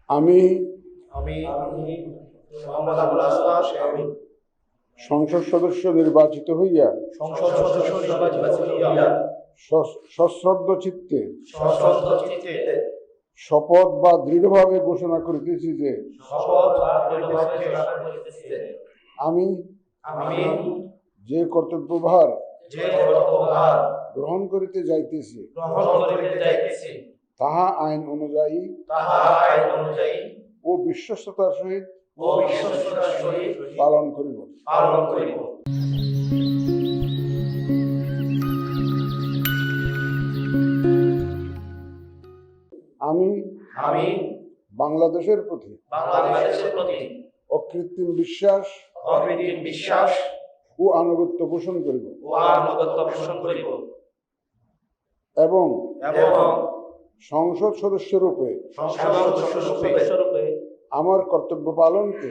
আমি মোহাম্মদ আবুল আসবাস সংসদ সদস্য নির্বাচিত হইয়া সংসদ সদস্য নির্বাচিত হইয়া সশ্রদ্ধ চিত্তে সশ্রদ্ধ চিত্তে শপথ বা দৃঢ়ভাবে ঘোষণা করিতেছি যে শপথ বা দৃঢ়ভাবে ঘোষণা করিতেছি যে আমি আমি যে কর্তব্যভার গ্রহণ করিতে যাইতেছি তাহা আইন অনুযায়ী ও বিশ্বস্ততার সহিত পালন করিব। আমি বাংলাদেশের প্রতি অকৃত্রিম বিশ্বাস ও আনুগত্য পোষণ করিব এবং সংসদ সদস্য রূপে আমার কর্তব্য পালনকে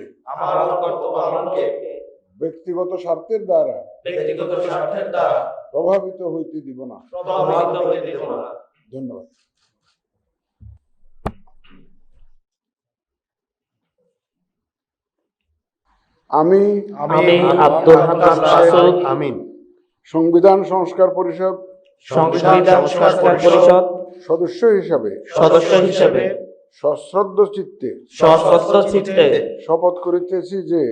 ব্যক্তিগত স্বার্থের দ্বারা প্রভাবিত হইতে দিব না। ধন্যবাদ। আমি আব্দুল হান্নান মাসুদ সংবিধান সংস্কার পরিষদ সদস্য হিসাবে সশ্রদ্ধ চিত্তে শপথ করিতেছি যে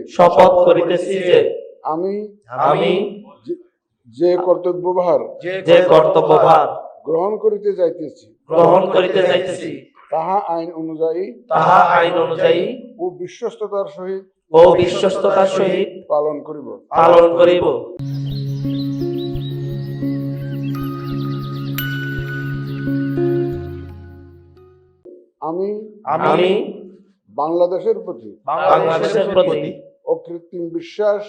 আমি যে কর্তব্যভার গ্রহণ করিতে যাইতেছি তাহা আইন অনুযায়ী ও বিশ্বস্ততার সহিত পালন করিব। আমি বাংলাদেশের প্রতি অকৃত্রিম বিশ্বাস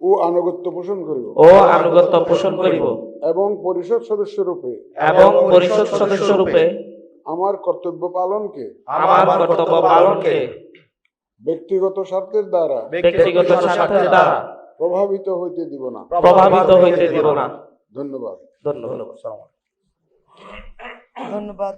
ও আনুগত্য পোষণ করিব এবং পরিষদ সদস্য রূপে আমার কর্তব্য পালনকে ব্যক্তিগত স্বার্থের দ্বারা প্রভাবিত হইতে দিব না। ধন্যবাদ। ধন্যবাদ।